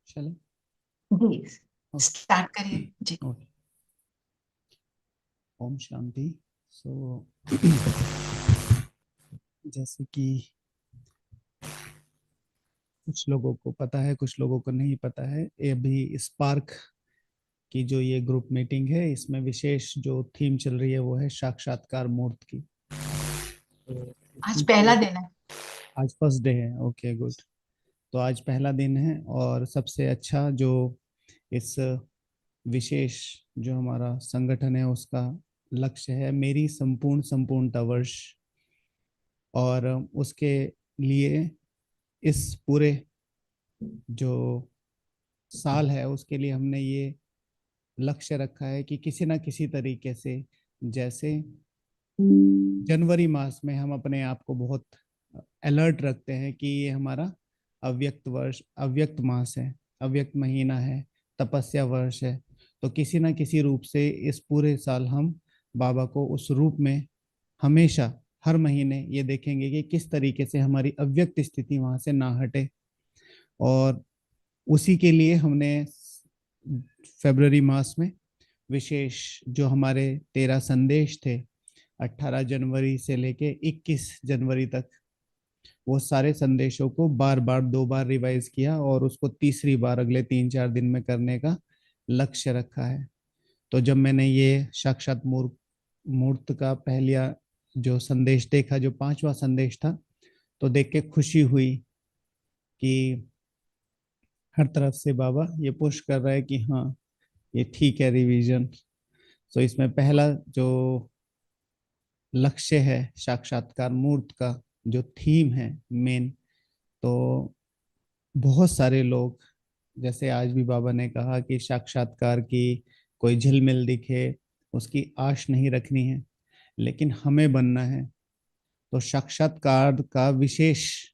चले जी स्टार्ट करिए जी। ओके। ओम शांति। सो जैसे कि कुछ लोगों को पता है, कुछ लोगों को नहीं पता है, ये अभी स्पार्क की जो ये ग्रुप मीटिंग है, इसमें विशेष जो थीम चल रही है वो है साक्षात्कार मूर्त की। तो आज इसमें पहला दिन है। आज फर्स्ट डे है। Okay good. तो आज पहला दिन है और सबसे अच्छा जो इस विशेष जो हमारा संगठन है उसका लक्ष्य है मेरी संपूर्ण संपूर्णता वर्ष। और उसके लिए इस पूरे जो साल है उसके लिए हमने ये लक्ष्य रखा है कि किसी ना किसी तरीके से, जैसे जनवरी मास में हम अपने आप को बहुत अलर्ट रखते हैं कि ये हमारा अव्यक्त वर्ष, अव्यक्त मास है, अव्यक्त महीना है, तपस्या वर्ष है। तो किसी ना किसी रूप से इस पूरे साल हम बाबा को उस रूप में हमेशा हर महीने ये देखेंगे कि किस तरीके से हमारी अव्यक्त स्थिति वहां से ना हटे। और उसी के लिए हमने फरवरी मास में विशेष जो हमारे 13 संदेश थे 18 जनवरी से लेके 21 जनवरी तक, वो सारे संदेशों को बार बार 2 बार रिवाइज किया और उसको तीसरी बार अगले 3-4 दिन में करने का लक्ष्य रखा है। तो जब मैंने ये साक्षात मूर्त का पहला जो संदेश देखा, जो 5वां संदेश था, तो देख के खुशी हुई कि हर तरफ से बाबा ये पुश कर रहा है कि हाँ ये ठीक है रिवीजन। तो इसमें पहला जो लक्ष्य है साक्षात्कार मूर्त का, जो थीम है मेन, तो बहुत सारे लोग, जैसे आज भी बाबा ने कहा कि साक्षात्कार की कोई झिलमिल दिखे उसकी आश नहीं रखनी है, लेकिन हमें बनना है। तो साक्षात्कार का विशेष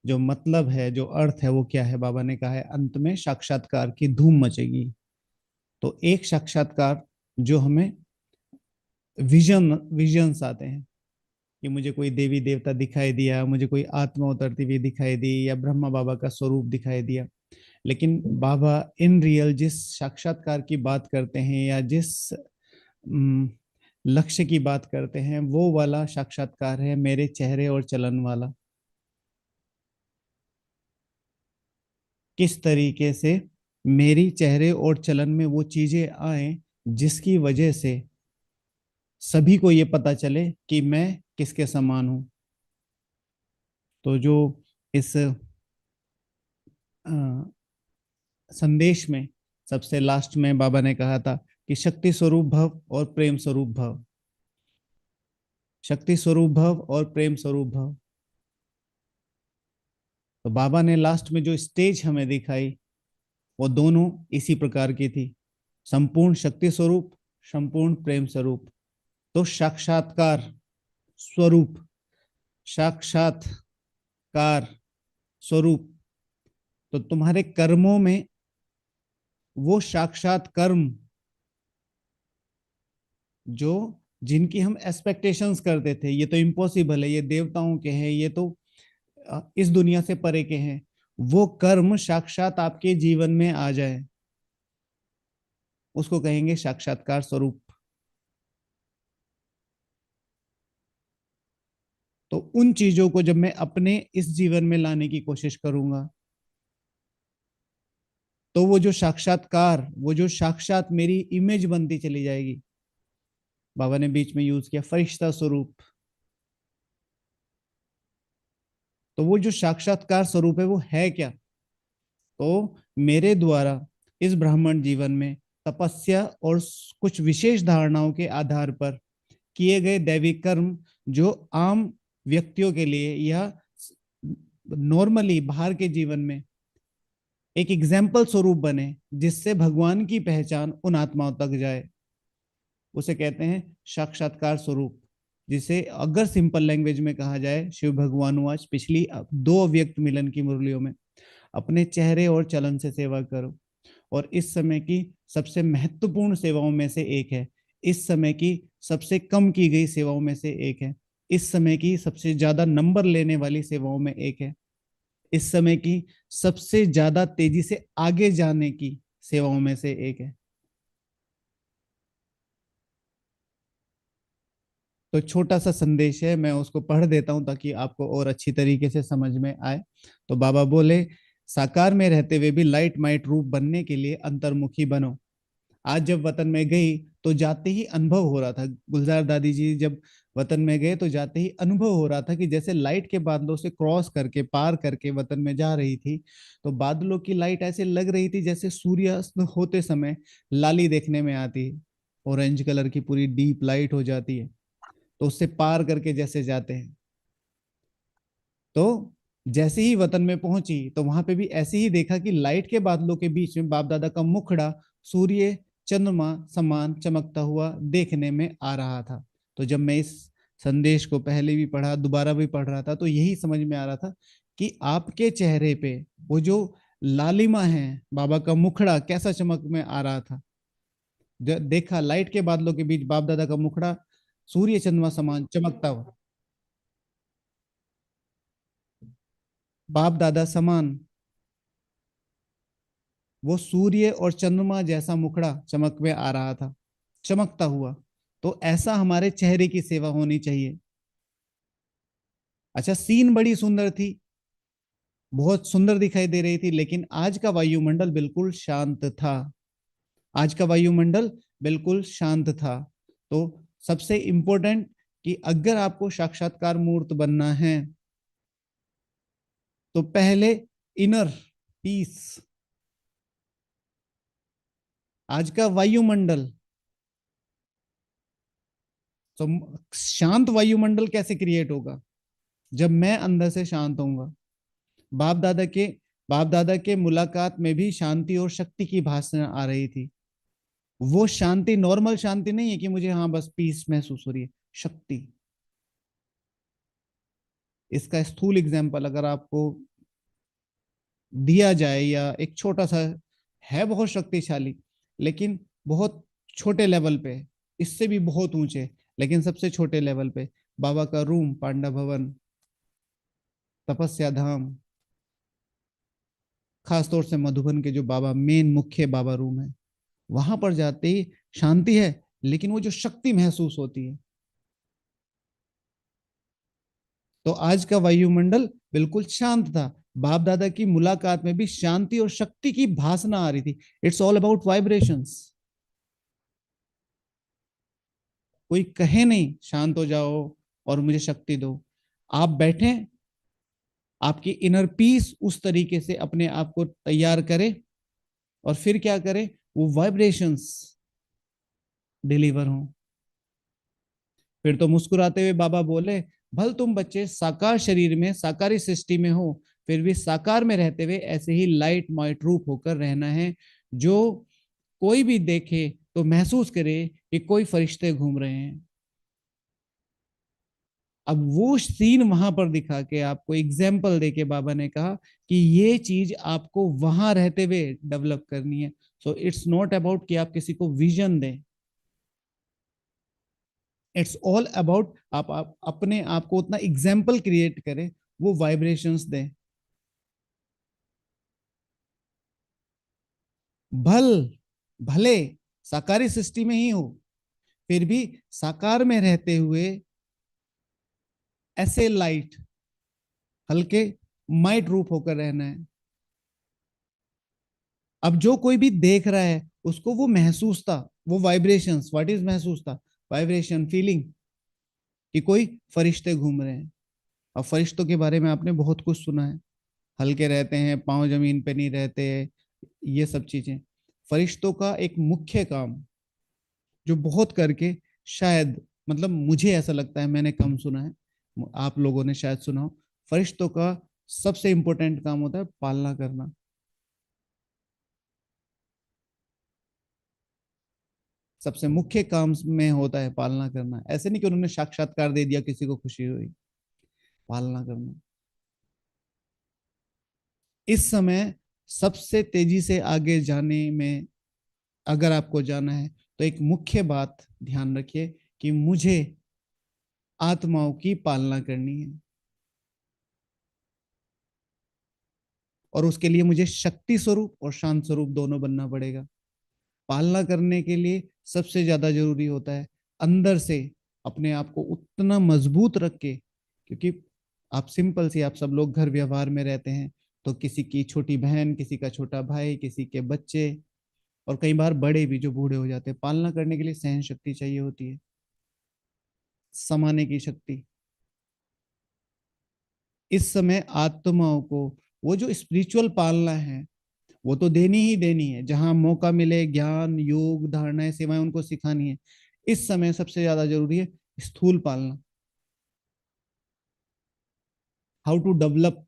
जो मतलब है, जो अर्थ है, वो क्या है? बाबा ने कहा है अंत में साक्षात्कार की धूम मचेगी। तो एक साक्षात्कार जो हमें विजन्स आते हैं कि मुझे कोई देवी देवता दिखाई दिया, मुझे कोई आत्मा उतरती हुई दिखाई दी, या ब्रह्मा बाबा का स्वरूप दिखाई दिया। लेकिन बाबा इन रियल जिस साक्षात्कार की बात करते हैं या जिस लक्ष्य की बात करते हैं, वो वाला साक्षात्कार है मेरे चेहरे और चलन वाला। किस तरीके से मेरी चेहरे और चलन में वो चीजें आए जिसकी वजह से सभी को ये पता चले कि मैं किसके समान हूं। तो जो इस संदेश में सबसे लास्ट में बाबा ने कहा था कि शक्ति स्वरूप भव और प्रेम स्वरूप भव, शक्ति स्वरूप भव और प्रेम स्वरूप भव। तो बाबा ने लास्ट में जो स्टेज हमें दिखाई वो दोनों इसी प्रकार की थी, संपूर्ण शक्ति स्वरूप, संपूर्ण प्रेम स्वरूप। तो साक्षात्कार स्वरूप, साक्षात्कार स्वरूप, तो तुम्हारे कर्मों में वो साक्षात कर्म जो जिनकी हम एक्सपेक्टेशंस करते थे, ये तो इम्पॉसिबल है, ये देवताओं के हैं, ये तो इस दुनिया से परे के हैं, वो कर्म साक्षात आपके जीवन में आ जाए, उसको कहेंगे साक्षात्कार स्वरूप। तो उन चीजों को जब मैं अपने इस जीवन में लाने की कोशिश करूंगा, तो वो जो साक्षात्कार, वो जो साक्षात मेरी इमेज बनती चली जाएगी। बाबा ने बीच में यूज किया फरिश्ता स्वरूप। तो वो जो साक्षात्कार स्वरूप है वो है क्या? तो मेरे द्वारा इस ब्राह्मण जीवन में तपस्या और कुछ विशेष धारणाओं के आधार पर किए गए दैविक कर्म, जो आम व्यक्तियों के लिए या नॉर्मली बाहर के जीवन में एक एग्जाम्पल स्वरूप बने, जिससे भगवान की पहचान उन आत्माओं तक जाए, उसे कहते हैं साक्षात्कार स्वरूप। जिसे अगर सिंपल लैंग्वेज में कहा जाए, शिव भगवान आज पिछली 2 अव्यक्त मिलन की मुरलियों में अपने चेहरे और चलन से सेवा करो। और इस समय की सबसे महत्वपूर्ण सेवाओं में से एक है, इस समय की सबसे कम की गई सेवाओं में से एक है, इस समय की सबसे ज्यादा नंबर लेने वाली सेवाओं में एक है। इस समय की सबसे ज्यादा तेजी से आगे जाने की सेवाओं में से एक है। तो छोटा सा संदेश है, मैं उसको पढ़ देता हूं ताकि आपको और अच्छी तरीके से समझ में आए। तो बाबा बोले, साकार में रहते हुए भी लाइट माइट रूप बनने के लिए अंतर्मुखी बनो। आज जब वतन में गई तो जाते ही अनुभव हो रहा था, गुलजार दादी जी जब वतन में गए तो जाते ही अनुभव हो रहा था कि जैसे लाइट के बादलों से क्रॉस करके पार करके वतन में जा रही थी, तो बादलों की लाइट ऐसे लग रही थी जैसे सूर्यास्त होते समय लाली देखने में आती है, ऑरेंज कलर की पूरी डीप लाइट हो जाती है। तो उससे पार करके जैसे जाते हैं, तो जैसे ही वतन में पहुंची तो वहां पे भी ऐसे ही देखा कि लाइट के बादलों के बीच में बाप दादा का मुखड़ा सूर्य चंद्रमा समान चमकता हुआ देखने में आ रहा था। तो जब मैं इस संदेश को पहले भी पढ़ा, दोबारा भी पढ़ रहा था, तो यही समझ में आ रहा था कि आपके चेहरे पे वो जो लालिमा है, बाबा का मुखड़ा कैसा चमक में आ रहा था। देखा लाइट के बादलों के बीच बाप दादा का मुखड़ा सूर्य चंद्रमा समान चमकता हुआ, बाप दादा समान वो सूर्य और चंद्रमा जैसा मुखड़ा चमक में आ रहा था, चमकता हुआ। तो ऐसा हमारे चेहरे की सेवा होनी चाहिए। अच्छा, सीन बड़ी सुंदर थी, बहुत सुंदर दिखाई दे रही थी, लेकिन आज का वायुमंडल बिल्कुल शांत था। आज का वायुमंडल बिल्कुल शांत था। तो सबसे इंपॉर्टेंट कि अगर आपको साक्षात्कार मूर्त बनना है तो पहले इनर पीस। आज का वायुमंडल, तो शांत वायुमंडल कैसे क्रिएट होगा? जब मैं अंदर से शांत होऊंगा। बाप दादा के बाप दादा के मुलाकात में भी शांति और शक्ति की भाषा आ रही थी। वो शांति नॉर्मल शांति नहीं है कि मुझे हाँ बस पीस महसूस हो रही है, शक्ति। इसका स्थूल एग्जाम्पल अगर आपको दिया जाए, या एक छोटा सा है, बहुत शक्तिशाली लेकिन बहुत छोटे लेवल पे, इससे भी बहुत ऊंचे लेकिन सबसे छोटे लेवल पे, बाबा का रूम पांडा भवन, तपस्या धाम, खासतौर से मधुबन के जो बाबा मेन मुख्य बाबा रूम है, वहां पर जाते ही शांति है, लेकिन वो जो शक्ति महसूस होती है। तो आज का वायुमंडल बिल्कुल शांत था। बाप दादा की मुलाकात में भी शांति और शक्ति की भासना आ रही थी। It's all about vibrations. कोई कहे नहीं शांत हो जाओ और मुझे शक्ति दो। आप बैठे, आपकी इनर पीस उस तरीके से अपने आप को तैयार करे, और फिर क्या करे, वो वाइब्रेशंस डिलीवर हो। फिर तो मुस्कुराते हुए बाबा बोले, भल तुम बच्चे साकार शरीर में साकारी सृष्टि में हो, फिर भी साकार में रहते हुए ऐसे ही लाइट माइट रूप होकर रहना है, जो कोई भी देखे तो महसूस करे कि कोई फरिश्ते घूम रहे हैं। अब वो सीन वहां पर दिखा के आपको एग्जाम्पल देके बाबा ने कहा कि ये चीज आपको वहां रहते हुए डेवलप करनी है। सो इट्स नॉट अबाउट कि आप किसी को विजन दें, इट्स ऑल अबाउट आप अपने आप को उतना एग्जाम्पल क्रिएट करें, वो वाइब्रेशंस दें। भल भले साकारी सृष्टि में ही हो, फिर भी साकार में रहते हुए ऐसे लाइट हल्के माइट रूप होकर रहना है। अब जो कोई भी देख रहा है उसको वो महसूस था, वो वाइब्रेशंस, व्हाट इज महसूस था, वाइब्रेशन फीलिंग, कि कोई फरिश्ते घूम रहे हैं। अब फरिश्तों के बारे में आपने बहुत कुछ सुना है, हल्के रहते हैं, पांव जमीन पे नहीं रहते, ये सब चीजें। फरिश्तों का एक मुख्य काम जो बहुत करके, शायद मतलब मुझे ऐसा लगता है, मैंने कम सुना है, आप लोगों ने शायद सुना हो, फरिश्तों का सबसे इंपॉर्टेंट काम होता है पालना करना। सबसे मुख्य काम में होता है पालना करना। ऐसे नहीं कि उन्होंने साक्षात्कार दे दिया किसी को खुशी हुई, पालना करना। इस समय सबसे तेजी से आगे जाने में, अगर आपको जाना है तो एक मुख्य बात ध्यान रखिए कि मुझे आत्माओं की पालना करनी है। और उसके लिए मुझे शक्ति स्वरूप और शांत स्वरूप दोनों बनना पड़ेगा। पालना करने के लिए सबसे ज्यादा जरूरी होता है अंदर से अपने आप को उतना मजबूत रख के, क्योंकि आप सिंपल सी, आप सब लोग घर व्यवहार में रहते हैं, तो किसी की छोटी बहन, किसी का छोटा भाई, किसी के बच्चे, और कई बार बड़े भी जो बूढ़े हो जाते हैं, पालना करने के लिए सहन शक्ति चाहिए होती है, समाने की शक्ति। इस समय आत्माओं को वो जो स्पिरिचुअल पालना है वो तो देनी ही देनी है, जहां मौका मिले ज्ञान, योग, धारणाएं, सेवाएं उनको सिखानी है। इस समय सबसे ज्यादा जरूरी है स्थूल पालना। हाउ टू डेवलप,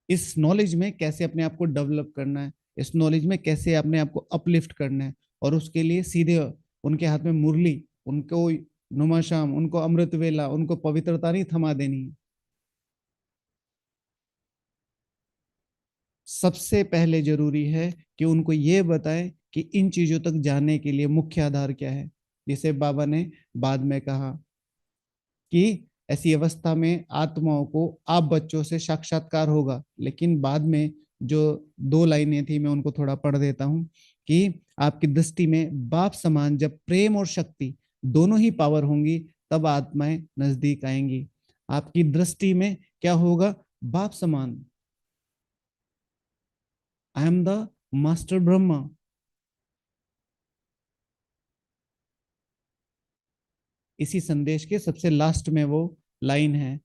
इस नॉलेज में कैसे अपने आप को डेवलप करना है, इस नॉलेज में कैसे अपने आप को अपलिफ्ट करना है। और उसके लिए सीधे उनके हाथ में मुरली, उनको नुमाशाम, उनको अमृत वेला, उनको पवित्रता नहीं थमा देनी है। सबसे पहले जरूरी है कि उनको ये बताएं कि इन चीजों तक जाने के लिए मुख्य आधार क्या है। जिसे बाबा ने बाद में कहा कि ऐसी अवस्था में आत्माओं को आप बच्चों से साक्षात्कार होगा। लेकिन बाद में जो दो लाइनें थी मैं उनको थोड़ा पढ़ देता हूं कि आपकी दृष्टि में बाप समान जब प्रेम और शक्ति दोनों ही पावर होंगी तब आत्माएं नजदीक आएंगी। आपकी दृष्टि में क्या होगा? बाप समान, I am the master Brahma. इसी संदेश के सबसे लास्ट में वो लाइन है,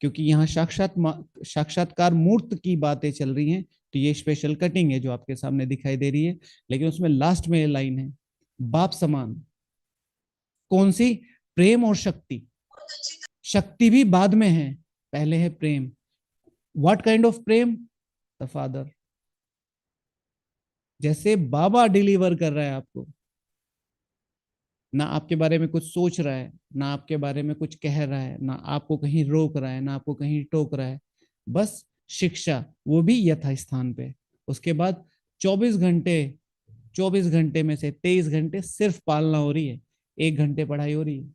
क्योंकि यहाँ साक्षात्कार मूर्त की बातें चल रही हैं, तो ये स्पेशल कटिंग है जो आपके सामने दिखाई दे रही है। लेकिन उसमें लास्ट में ये लाइन है, बाप समान। कौन सी? प्रेम और शक्ति। शक्ति भी बाद में है, पहले है प्रेम। What kind of prem? The father. जैसे बाबा डिलीवर कर रहा है आपको, ना आपके बारे में कुछ सोच रहा है, ना आपके बारे में कुछ कह रहा है, ना आपको कहीं रोक रहा है, ना आपको कहीं टोक रहा है, बस शिक्षा, वो भी यथास्थान पे। उसके बाद 24 घंटे, 24 घंटे में से 23 घंटे सिर्फ पालना हो रही है, 1 घंटे पढ़ाई हो रही है।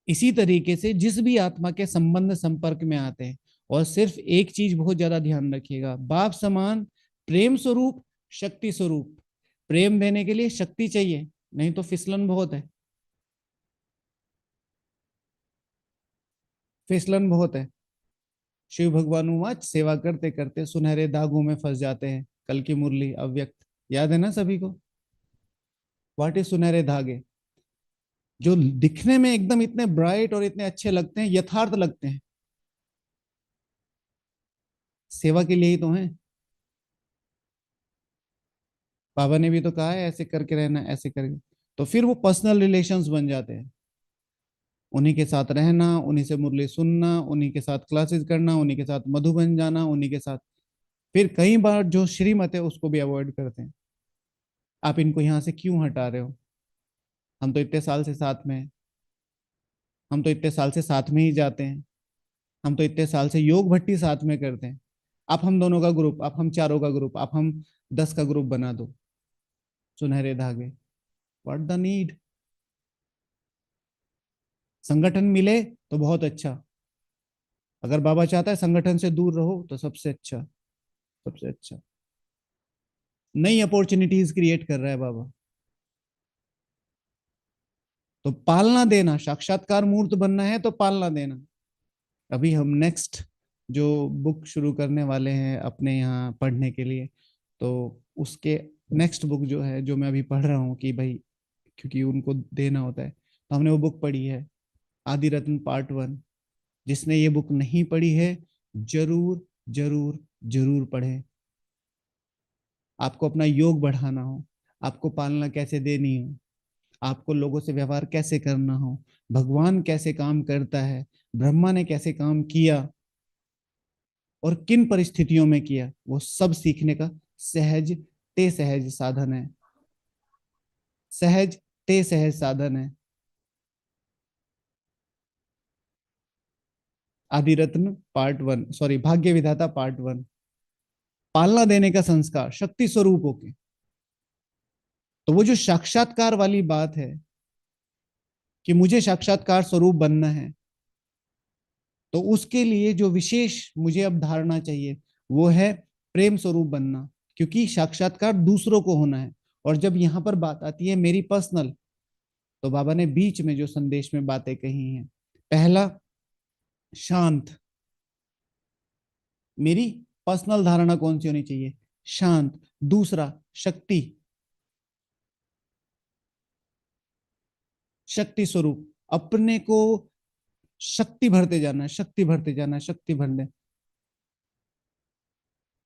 इसी तरीके से जिस भी आत्मा के संबंध संपर्क में आते हैं, और सिर्फ एक चीज बहुत ज्यादा ध्यान रखिएगा, बाप समान, प्रेम स्वरूप, शक्ति स्वरूप। प्रेम देने के लिए शक्ति चाहिए, नहीं तो फिसलन बहुत है, फिसलन बहुत है। शिव भगवान वाच सेवा करते करते सुनहरे दागों में फंस जाते हैं। कल की मुरली अव्यक्त याद है ना सभी को? व्हाट इज सुनहरे धागे? जो दिखने में एकदम इतने ब्राइट और इतने अच्छे लगते हैं, यथार्थ लगते हैं, सेवा के लिए ही तो हैं। बाबा ने भी तो कहा है ऐसे करके रहना, ऐसे करके। तो फिर वो पर्सनल रिलेशंस बन जाते हैं, उन्हीं के साथ रहना, उन्हीं से मुरली सुनना, उन्हीं के साथ क्लासेस करना, उन्हीं के साथ मधुबन जाना, उन्हीं के साथ। फिर कई बार जो श्रीमत है उसको भी अवॉइड करते हैं। आप इनको यहाँ से क्यों हटा रहे हो? हम तो इतने साल से साथ में हैं, हम तो इतने साल से साथ में ही जाते हैं, हम तो इतने साल से योग भट्टी साथ में करते हैं। आप हम दोनों का ग्रुप, आप हम चारों का ग्रुप, आप हम 10 का ग्रुप बना दो। सुनहरे धागे, व्हाट द नीड? संगठन मिले तो बहुत अच्छा, अगर बाबा चाहता है संगठन से दूर रहो तो सबसे अच्छा, सबसे अच्छा। नई अपॉर्चुनिटीज क्रिएट कर रहा है बाबा। तो पालना देना, साक्षात्कार मूर्त बनना है तो पालना देना। अभी हम नेक्स्ट जो बुक शुरू करने वाले हैं अपने यहाँ पढ़ने के लिए, तो उसके नेक्स्ट बुक जो है, जो मैं अभी पढ़ रहा हूँ कि भाई, क्योंकि उनको देना होता है, तो हमने वो बुक पढ़ी है, आदि रत्न पार्ट 1। जिसने ये बुक नहीं पढ़ी है, जरूर जरूर जरूर पढ़े। आपको अपना योग बढ़ाना हो, आपको पालना कैसे देनी हो, आपको लोगों से व्यवहार कैसे करना हो, भगवान कैसे काम करता है, ब्रह्मा ने कैसे काम किया और किन परिस्थितियों में किया, वो सब सीखने का सहज ते सहज साधन है। सहज ते सहज साधन है। आदि रत्न पार्ट 1, सॉरी, भाग्य विधाता पार्ट 1। पालना देने का संस्कार शक्ति स्वरूप होके। तो वो जो साक्षात्कार वाली बात है, कि मुझे साक्षात्कार स्वरूप बनना है, तो उसके लिए जो विशेष मुझे अब धारणा चाहिए वो है प्रेम स्वरूप बनना, क्योंकि साक्षात्कार दूसरों को होना है। और जब यहां पर बात आती है मेरी पर्सनल, तो बाबा ने बीच में जो संदेश में बातें कही हैं, पहला शांत, मेरी पर्सनल धारणा कौन सी होनी चाहिए, शांत। दूसरा शक्ति, शक्ति स्वरूप, अपने को शक्ति भरते जाना है, शक्ति भरते जाना है, शक्ति भरने।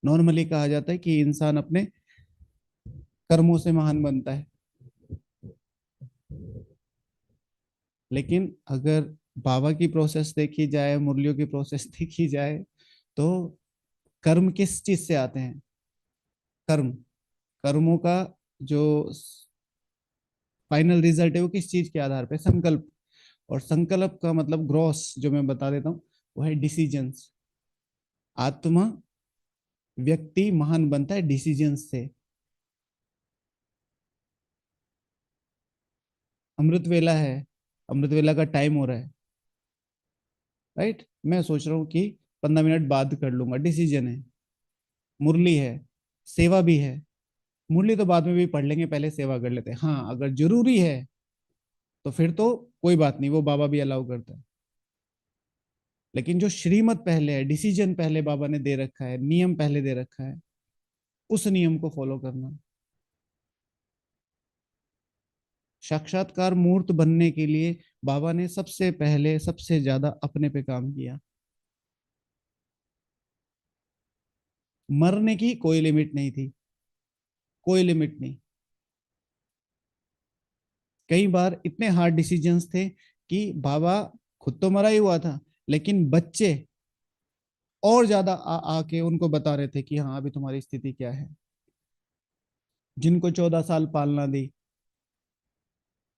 नॉर्मली कहा जाता है कि इंसान अपने कर्मों से महान बनता है, लेकिन अगर बाबा की प्रोसेस देखी जाए, मुरलियों की प्रोसेस देखी जाए, तो कर्म किस चीज से आते हैं, कर्म, कर्मों का जो फाइनल रिजल्ट है वो किस चीज के आधार पे, संकल्प। और संकल्प का मतलब ग्रॉस जो मैं बता देता हूँ, वो है डिसीजंस। आत्मा, व्यक्ति महान बनता है डिसीजंस से। अमृत वेला है, अमृत वेला का टाइम हो रहा है, राइट, मैं सोच रहा हूँ कि 15 मिनट बाद कर लूंगा, डिसीजन है। मुरली है, सेवा भी है, मुरली तो बाद में भी पढ़ लेंगे, पहले सेवा कर लेते हैं। हाँ, अगर जरूरी है तो फिर तो कोई बात नहीं, वो बाबा भी अलाउ करता है। लेकिन जो श्रीमत पहले है, डिसीजन पहले बाबा ने दे रखा है, नियम पहले दे रखा है, उस नियम को फॉलो करना। साक्षात्कार मूर्त बनने के लिए बाबा ने सबसे पहले सबसे ज्यादा अपने पे काम किया। मरने की कोई लिमिट नहीं थी, कोई लिमिट नहीं। कई बार इतने हार्ड डिसीजंस थे कि बाबा खुद तो मरा ही हुआ था, लेकिन बच्चे और ज्यादा आके उनको बता रहे थे कि हाँ अभी तुम्हारी स्थिति क्या है। जिनको 14 साल पालना दी,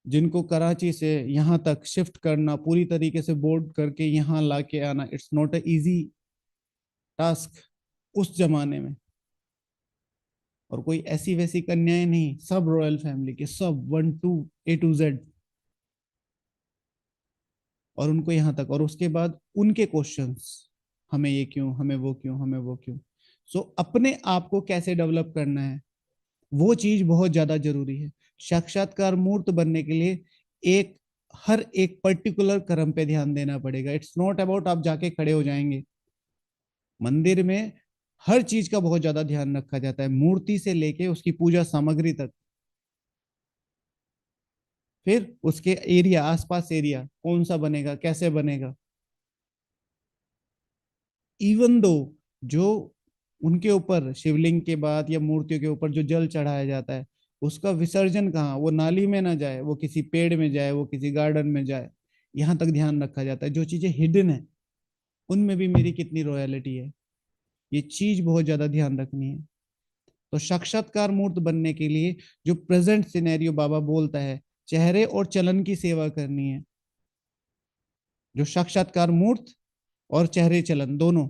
जिनको कराची से यहाँ तक शिफ्ट करना, पूरी तरीके से बोर्ड करके यहाँ लाके आना, it's not a easy task उस जमाने में। और कोई ऐसी वैसी कन्याएं नहीं, सब रॉयल फैमिली के, सब 1 to A to Z। और उनको यहाँ तक, और उसके बाद उनके क्वेश्चंस, हमें ये क्यों, हमें वो क्यों, हमें वो क्यों। सो अपने आप को कैसे डेवलप करना है, वो चीज बहुत ज्यादा जरूरी है। साक्षात्कार मूर्त बनने के लिए एक, हर एक पर्टिकुलर कर्म पे ध्यान देना पड़ेगा। इट्स नॉट अबाउट आप जाके खड़े हो जाएंगे। मंदिर में हर चीज का बहुत ज्यादा ध्यान रखा जाता है, मूर्ति से लेके उसकी पूजा सामग्री तक। फिर उसके एरिया, आसपास एरिया कौन सा बनेगा, कैसे बनेगा। इवन दो जो उनके ऊपर शिवलिंग के बाद या मूर्तियों के ऊपर जो जल चढ़ाया जाता है, उसका विसर्जन कहाँ, वो नाली में ना जाए, वो किसी पेड़ में जाए, वो किसी गार्डन में जाए, यहाँ तक ध्यान रखा जाता है। जो चीजें हिडन है उनमें भी मेरी कितनी रॉयलिटी है, ये चीज बहुत ज्यादा ध्यान रखनी है। तो साक्षात्कार मूर्त बनने के लिए जो प्रेजेंट सिनेरियो बाबा बोलता है, चेहरे और चलन की सेवा करनी है। जो साक्षात्कार मूर्त और चेहरे चलन दोनों,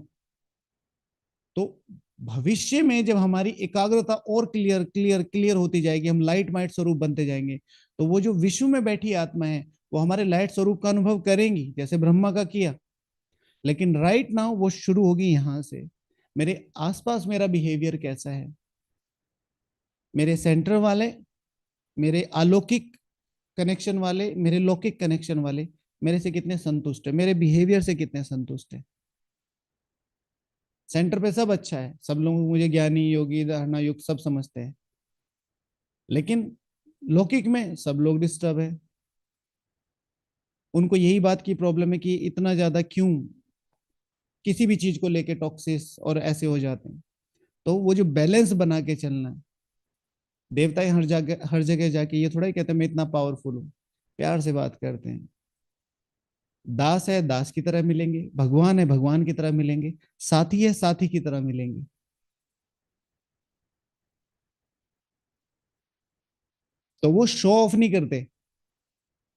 तो भविष्य में जब हमारी एकाग्रता और क्लियर क्लियर क्लियर होती जाएगी, हम लाइट माइट स्वरूप बनते जाएंगे, तो वो जो विश्व में बैठी आत्मा है वो हमारे लाइट स्वरूप का अनुभव करेंगी, जैसे ब्रह्मा का किया। लेकिन राइट नाउ वो शुरू होगी यहां से, मेरे आसपास मेरा बिहेवियर कैसा है, मेरे सेंटर वाले, मेरे अलौकिक कनेक्शन वाले, मेरे लौकिक कनेक्शन वाले मेरे से कितने संतुष्ट है, मेरे बिहेवियर से कितने संतुष्ट है। सेंटर पे सब अच्छा है, सब लोग मुझे ज्ञानी, योगी, धारणा युक्त सब समझते हैं, लेकिन लौकिक में सब लोग डिस्टर्ब है। उनको यही बात की प्रॉब्लम है कि इतना ज्यादा क्यों किसी भी चीज को लेके टॉक्सिस और ऐसे हो जाते हैं। तो वो जो बैलेंस बना के चलना है, देवताएं हर जगह जाके ये थोड़ा ही कहते हैं मैं इतना पावरफुल हूँ, प्यार से बात करते हैं। दास है दास की तरह मिलेंगे, भगवान है भगवान की तरह मिलेंगे, साथी है साथी की तरह मिलेंगे। तो वो शो ऑफ नहीं करते,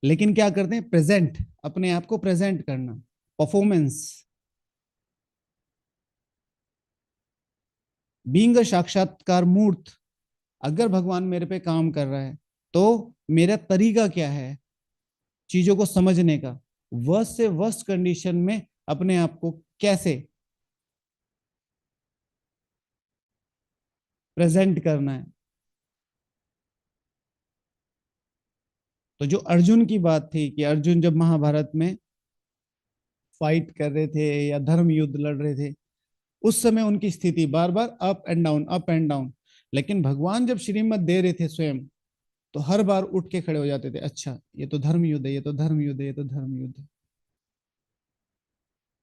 लेकिन क्या करते हैं, प्रेजेंट, अपने आप को प्रेजेंट करना, परफॉर्मेंस। बीइंग अ साक्षात्कार मूर्त, अगर भगवान मेरे पे काम कर रहा है तो मेरा तरीका क्या है, चीजों को समझने का, वर्स्ट से वर्स्ट कंडीशन में अपने आप को कैसे प्रेजेंट करना है। तो जो अर्जुन की बात थी कि अर्जुन जब महाभारत में फाइट कर रहे थे या धर्म युद्ध लड़ रहे थे, उस समय उनकी स्थिति बार बार up and down, up and down. लेकिन भगवान जब श्रीमत दे रहे थे स्वयं, तो हर बार उठ के खड़े हो जाते थे, अच्छा ये तो धर्म युद्ध है, ये तो धर्म युद्ध है, ये तो धर्म युद्ध है।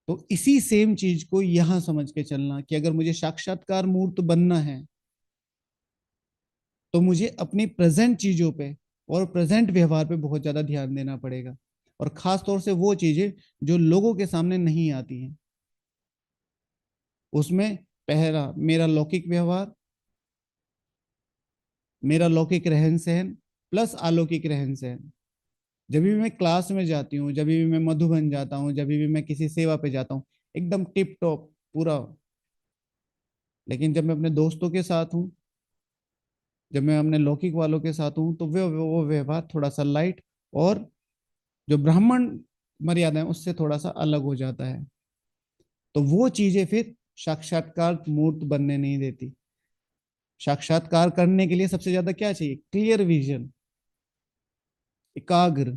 तो इसी सेम चीज को यहां समझ के चलना कि अगर मुझे साक्षात्कार मूर्त बनना है, तो मुझे अपनी प्रेजेंट चीजों पे और प्रेजेंट व्यवहार पे बहुत ज्यादा ध्यान देना पड़ेगा, और खास तौर से वो चीजें जो लोगों के सामने नहीं आती हैं। उसमें पहला मेरा लौकिक व्यवहार, मेरा लौकिक रहन सहन प्लस अलौकिक रहन सहन। जब भी मैं क्लास में जाती हूँ, जब भी मैं मधुबन जाता हूँ, जब भी मैं किसी सेवा पे जाता हूँ, एकदम टिप टॉप पूरा। लेकिन जब मैं अपने दोस्तों के साथ हूँ, जब मैं अपने लौकिक वालों के साथ हूँ, तो वो व्यवहार थोड़ा सा लाइट और जो ब्राह्मण मर्यादा है उससे थोड़ा सा अलग हो जाता है। तो वो चीजें फिर साक्षात्कार मूर्त बनने नहीं देती। साक्षात्कार करने के लिए सबसे ज्यादा क्या चाहिए? क्लियर विजन, एकाग्र।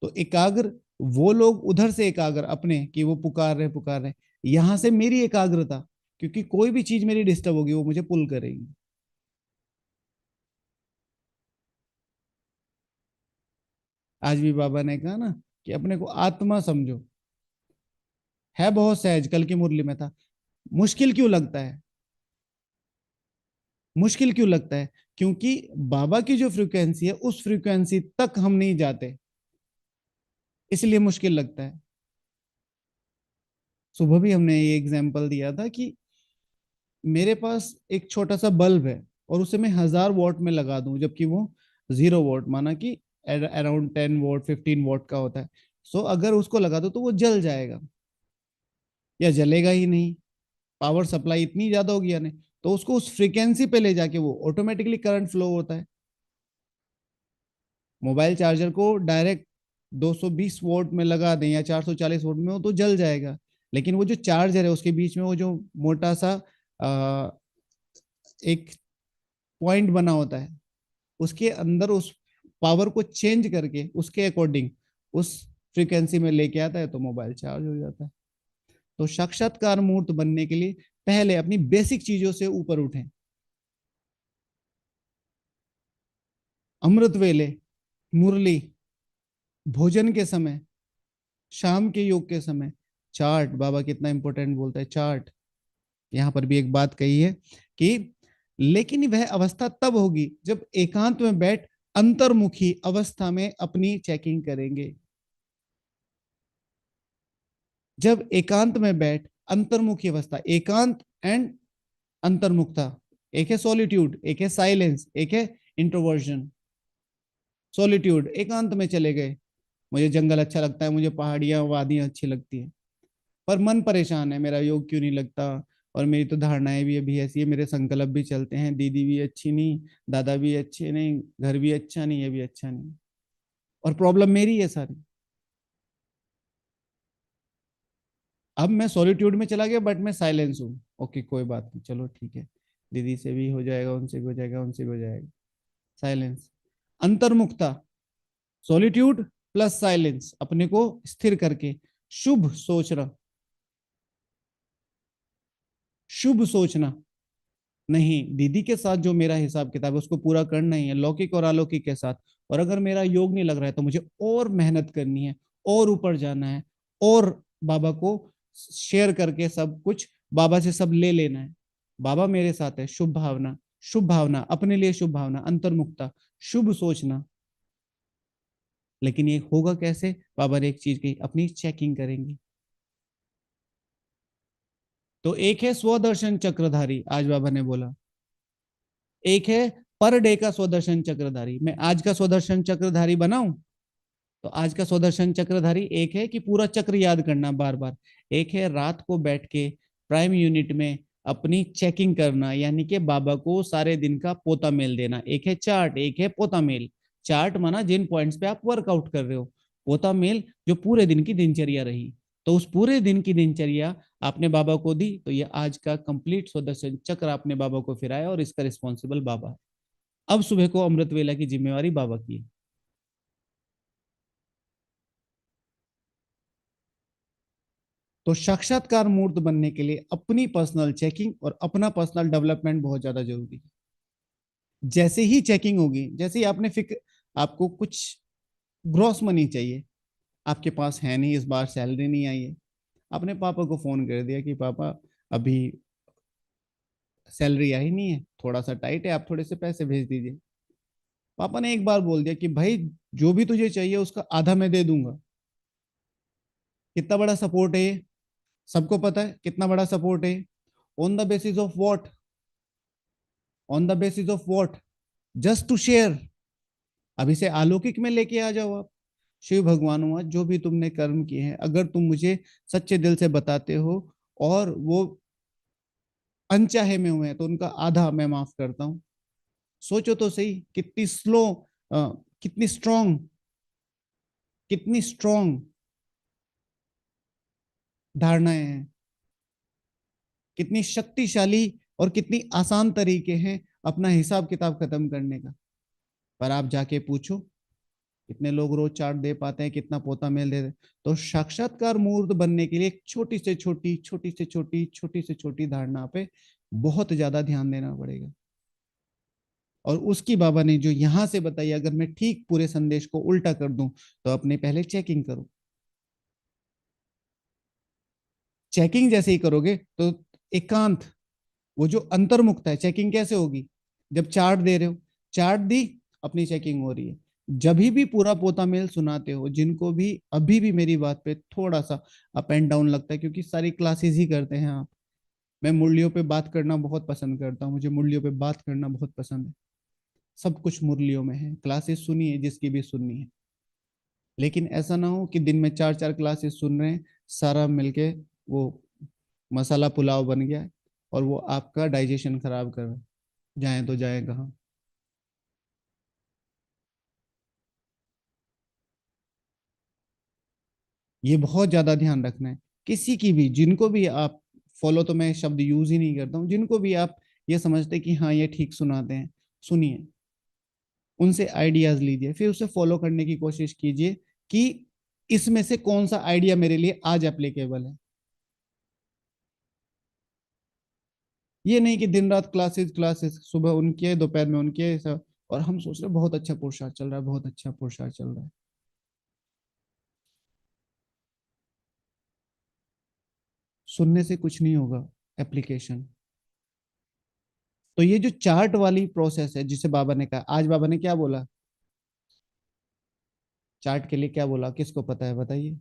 तो एकाग्र वो लोग उधर से एकाग्र अपने कि वो पुकार रहे, यहां से मेरी एकाग्रता, क्योंकि कोई भी चीज मेरी डिस्टर्ब होगी वो मुझे पुल करेगी। आज भी बाबा ने कहा ना कि अपने को आत्मा समझो। है बहुत सहज, कल की मुरली में था। मुश्किल क्यों लगता है? मुश्किल क्यों लगता है? क्योंकि बाबा की जो फ्रीक्वेंसी है उस फ्रीक्वेंसी तक हम नहीं जाते, इसलिए मुश्किल लगता है। सुबह भी हमने ये एग्जाम्पल दिया था कि मेरे पास एक छोटा सा बल्ब है और उसे मैं 1000 वॉट में लगा दूं, जबकि वो 0 वॉट, माना कि अराउंड 10 वॉट 15 वॉट का होता है। सो अगर उसको लगा दो तो वो जल जाएगा या जलेगा ही नहीं, पावर सप्लाई इतनी ज्यादा होगी या नहीं। तो उसको उस फ्रीक्वेंसी पे ले जाके वो ऑटोमेटिकली करंट फ्लो होता है। मोबाइल चार्जर को डायरेक्ट 220 वोल्ट में लगा दें या 440 वोल्ट में, वो तो जल जाएगा। लेकिन वो जो चार्जर है उसके बीच में वो जो मोटा सा आ, एक पॉइंट बना होता है, उसके अंदर उस पावर को चेंज करके उसके अकॉर्डिंग उस फ्रीक्वेंसी में लेके आता है, तो मोबाइल चार्ज हो जाता है। तो साक्षात्कार मूर्त बनने के लिए पहले अपनी बेसिक चीजों से ऊपर उठें। अमृत वेले, मुरली, भोजन के समय, शाम के योग के समय, चार्ट। बाबा कितना इंपॉर्टेंट बोलता है चार्ट। यहां पर भी एक बात कही है कि लेकिन वह अवस्था तब होगी जब एकांत में बैठ अंतर्मुखी अवस्था में अपनी चेकिंग करेंगे। जब एकांत में बैठ अंतर्मुखी अवस्था, एकांत एंड अंतर्मुखता, एक है सॉलिट्यूड, एक है साइलेंस, एक है इंट्रोवर्जन। सॉलिट्यूड, एकांत में चले गए, मुझे जंगल अच्छा लगता है, मुझे पहाड़ियां वादियां अच्छी लगती हैं, पर मन परेशान है, मेरा योग क्यों नहीं लगता, और मेरी तो धारणाएं भी अभी ऐसी है, मेरे संकल्प भी चलते हैं, दीदी भी अच्छी नहीं, दादा भी अच्छे नहीं, घर भी अच्छा नहीं, ये भी अच्छा नहीं, और प्रॉब्लम मेरी है सारी। अब मैं सॉलिट्यूड में चला गया, बट मैं साइलेंस हूँ, ओके कोई बात नहीं, चलो ठीक है, दीदी से भी हो जाएगा, उनसे भी हो जाएगा, उनसे भी हो जाएगा। साइलेंस, अंतर्मुखता, सॉलिट्यूड प्लस साइलेंस, अपने को स्थिर करके शुभ सोचना। शुभ सोचना नहीं, दीदी के साथ जो मेरा हिसाब किताब है उसको पूरा करना ही है, लौकिक और अलौकिक के साथ। और अगर मेरा योग नहीं लग रहा है तो मुझे और मेहनत करनी है, और ऊपर जाना है, और बाबा को शेयर करके सब कुछ बाबा से सब ले लेना है। बाबा मेरे साथ है, शुभ भावना, शुभ भावना अपने लिए, शुभ भावना, अंतर्मुखता, शुभ सोचना। लेकिन ये होगा कैसे? बाबा ने एक चीज की, अपनी चेकिंग करेंगे। तो एक है स्वदर्शन चक्रधारी, आज बाबा ने बोला। एक है पर डे का स्वदर्शन चक्रधारी। मैं आज का स्वदर्शन चक्रधारी बनाऊं, तो आज का स्वदर्शन चक्रधारी एक है कि पूरा चक्र याद करना बार बार। एक है रात को बैठ के प्राइम यूनिट में अपनी चेकिंग करना, यानी कि बाबा को सारे दिन का पोता मेल देना। एक है चार्ट, एक है पोता मेल। चार्ट माना जिन पॉइंट्स पे आप वर्कआउट कर रहे हो। पोता मेल जो पूरे दिन की दिनचर्या रही, तो उस पूरे दिन की दिनचर्या आपने बाबा को दी, तो ये आज का कंप्लीट सुदर्शन चक्र आपने बाबा को फिराया और इसका रिस्पॉन्सिबल बाबा है। अब सुबह को अमृत वेला की जिम्मेवारी बाबा की है। तो साक्षात्कार मूर्त बनने के लिए अपनी पर्सनल चेकिंग और अपना पर्सनल डेवलपमेंट बहुत ज्यादा जरूरी है। जैसे ही चेकिंग होगी, जैसे ही आपने फिक्र, आपको कुछ ग्रॉस मनी चाहिए, आपके पास है नहीं, इस बार सैलरी नहीं आई है, आपने पापा को फोन कर दिया कि पापा अभी सैलरी आई नहीं है, थोड़ा सा टाइट है, आप थोड़े से पैसे भेज दीजिए। पापा ने एक बार बोल दिया कि भाई जो भी तुझे चाहिए उसका आधा मैं दे दूंगा। कितना बड़ा सपोर्ट है ये, सबको पता है कितना बड़ा सपोर्ट है। On the basis of what, on the basis of what, just to share. अब इसे अलौकिक में लेके आ जाओ आप। शिव भगवान हुआ, जो भी तुमने कर्म किए हैं, अगर तुम मुझे सच्चे दिल से बताते हो और वो अनचाहे में हुए हैं, तो उनका आधा मैं माफ करता हूं। सोचो तो सही, कितनी स्लो, कितनी स्ट्रॉन्ग, कितनी स्ट्रॉन्ग धारणाएं हैं, कितनी शक्तिशाली और कितनी आसान तरीके हैं अपना हिसाब किताब खत्म करने का। पर आप जाके पूछो कितने लोग रोज चार्ट दे पाते हैं, कितना पोता मेल दे। तो साक्षात्कार मूर्त बनने के लिए एक छोटी से छोटी, छोटी से छोटी, छोटी से छोटी धारणा पे बहुत ज्यादा ध्यान देना पड़ेगा। और उसकी बाबा ने जो यहां से बताई, अगर मैं ठीक पूरे संदेश को उल्टा कर दूं, तो अपने पहले चेकिंग करो। चेकिंग जैसे ही करोगे तो एकांत, वो जो अंतर्मुक्त है, चेकिंग कैसे होगी, जब चार्ट दे रहे हो, चार्ट दी, अपनी चेकिंग हो रही है। जब भी पूरा पोता मेल सुनाते हो, जिनको भी अभी भी मेरी बात पे थोड़ा सा अप एंड डाउन लगता है, क्योंकि सारी क्लासेस ही करते हैं आप, मैं मुरलियों पे बात करना बहुत पसंद करता हूँ, मुझे मुरलियों पे बात करना बहुत पसंद है। सब कुछ मुरलियों में है, क्लासेस सुनिए जिसकी भी सुननी है। लेकिन ऐसा ना हो कि दिन में चार चार क्लासेस सुन रहे हैं, सारा मिलके वो मसाला पुलाव बन गया है और वो आपका डाइजेशन खराब कर रहा है। जाए तो जाए कहाँ। ये बहुत ज्यादा ध्यान रखना है। किसी की भी, जिनको भी आप फॉलो, तो मैं शब्द यूज ही नहीं करता हूँ, जिनको भी आप ये समझते कि हाँ ये ठीक सुनाते हैं, सुनिए, उनसे आइडियाज लीजिए, फिर उसे फॉलो करने की कोशिश कीजिए कि इसमें से कौन सा आइडिया मेरे लिए आज एप्लीकेबल है। ये नहीं कि दिन रात क्लासेस क्लासेस, सुबह उनके, दोपहर में उनके सब, और हम सोच रहे हैं बहुत अच्छा पुरुषार्थ चल रहा है, बहुत अच्छा पुरुषार्थ चल रहा है। सुनने से कुछ नहीं होगा, एप्लीकेशन। तो ये जो चार्ट वाली प्रोसेस है, जिसे बाबा ने कहा, आज बाबा ने क्या बोला, चार्ट के लिए क्या बोला, किसको पता है बताइए।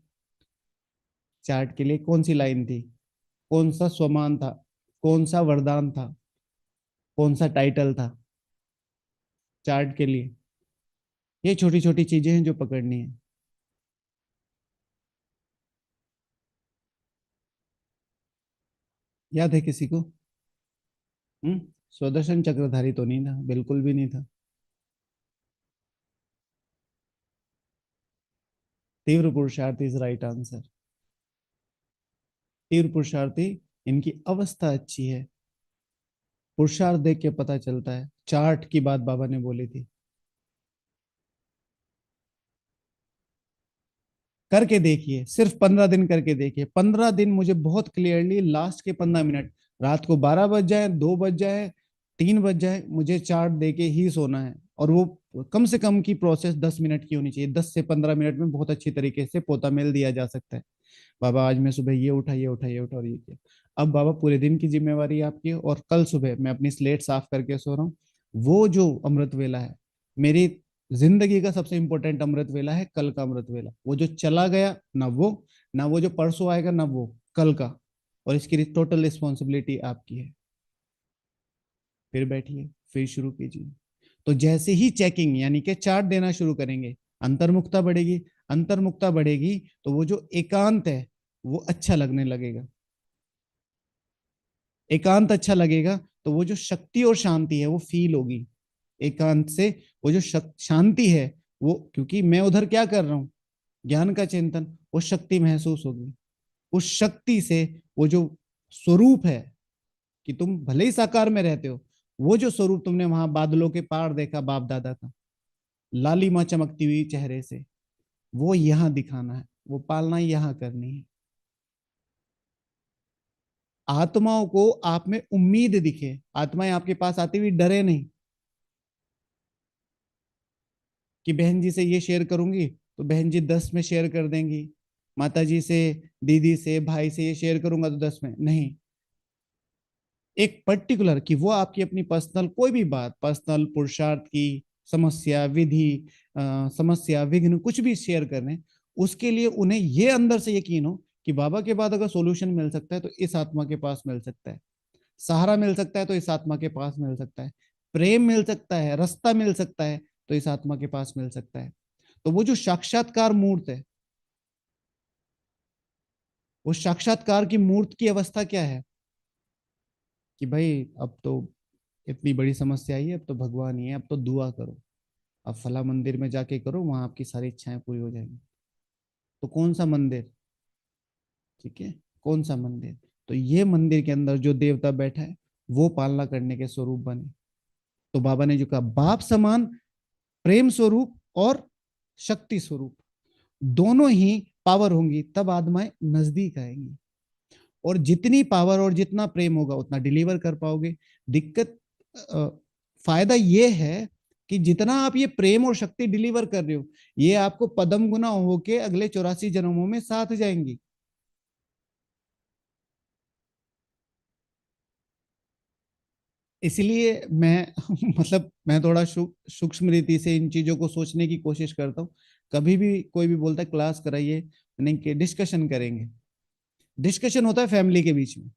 चार्ट के लिए कौन सी लाइन थी, कौन सा स्वमान था, कौन सा वरदान था, कौन सा टाइटल था चार्ट के लिए। ये छोटी छोटी चीजें हैं जो पकड़नी है। याद है किसी को? हम्म। स्वदर्शन चक्रधारी तो नहीं था, बिल्कुल भी नहीं था। तीव्र पुरुषार्थी इज राइट आंसर। तीव्र पुरुषार्थी, इनकी अवस्था अच्छी है, पुरुषार्थ देख के पता चलता है। चार्ट की बात बाबा ने बोली थी, करके देखिए, सिर्फ 15 दिन करके देखिए। 15 दिन मुझे बहुत क्लियरली, लास्ट के 15 मिनट, रात को 12 बज जाए, 2 बज जाए, 3 बज जाए, मुझे चार्ट दे के ही सोना है। और वो कम से कम की प्रोसेस 10 मिनट की होनी चाहिए। 10 से 15 मिनट में बहुत अच्छी तरीके से पोता मेल दिया जा सकता है। बाबा आज मैं सुबह ये उठा, ये उठा, ये उठा और ये किया। अब बाबा पूरे दिन की जिम्मेवारी आपकी है, और कल सुबह मैं अपनी स्लेट साफ करके सो रहा हूँ। वो जो अमृत वेला है, मेरी जिंदगी का सबसे इंपॉर्टेंट अमृत वेला है, कल का अमृत वेला। वो जो चला गया ना, वो ना, वो जो परसों आएगा ना, वो कल का। और इसकी टोटल रिस्पॉन्सिबिलिटी आपकी है। फिर बैठिए, फिर शुरू कीजिए। तो जैसे ही चेकिंग यानी कि चार्ट देना शुरू करेंगे, अंतर्मुखता बढ़ेगी। अंतर्मुखता बढ़ेगी तो वो जो एकांत है वो अच्छा लगने लगेगा। एकांत अच्छा लगेगा तो वो जो शक्ति और शांति है वो फील होगी। एकांत से वो जो शांति है, वो क्योंकि मैं उधर क्या कर रहा हूँ, ज्ञान का चिंतन, वो शक्ति महसूस होगी। उस शक्ति से वो जो स्वरूप है कि तुम भले ही साकार में रहते हो, वो जो स्वरूप तुमने वहां बादलों के पार देखा बाप दादा का, लालिमा चमकती हुई चेहरे से, वो यहां दिखाना है, वो पालना यहां करनी है। आत्माओं को आप में उम्मीद दिखे, आत्माएं आपके पास आती हुई डरे नहीं कि बहन जी से ये शेयर करूंगी तो बहन जी 10 में शेयर कर देंगी, माता जी से, दीदी से, भाई से ये शेयर करूंगा तो 10 में नहीं। एक पर्टिकुलर कि वो आपकी अपनी पर्सनल कोई भी बात, पर्सनल पुरुषार्थ की समस्या, विधि, समस्या, विघ्न, कुछ भी शेयर करने, उसके लिए उन्हें ये अंदर से यकीन हो कि बाबा के बाद अगर सॉल्यूशन मिल सकता है तो इस आत्मा के पास मिल सकता है, सहारा मिल सकता है तो इस आत्मा के पास मिल सकता है, प्रेम मिल सकता है, रास्ता मिल सकता है तो इस आत्मा के पास मिल सकता है। तो वो जो साक्षात्कार मूर्त है, वो साक्षात्कार की मूर्त की अवस्था क्या है कि भाई अब तो इतनी बड़ी समस्या आई है, अब तो भगवान ही है, अब तो दुआ करो, अब फला मंदिर में जाके करो, वहां आपकी सारी इच्छाएं पूरी हो जाएंगी। तो कौन सा मंदिर, ठीक है, कौन सा मंदिर? तो ये मंदिर के अंदर जो देवता बैठा है वो पालना करने के स्वरूप बने। तो बाबा ने जो कहा, बाप समान प्रेम स्वरूप और शक्ति स्वरूप दोनों ही पावर होंगी, तब आत्माएं नजदीक आएंगी। और जितनी पावर और जितना प्रेम होगा उतना डिलीवर कर पाओगे। दिक्कत, फायदा ये है कि जितना आप ये प्रेम और शक्ति डिलीवर कर रहे हो, ये आपको पदम गुना होके अगले 84 जन्मों में साथ जाएंगी। इसलिए मैं मतलब मैं थोड़ा सूक्ष्म रीति से इन चीजों को सोचने की कोशिश करता हूँ। कभी भी कोई भी बोलता है क्लास कराइए, नहीं कि डिस्कशन करेंगे, डिस्कशन होता है फैमिली के बीच में,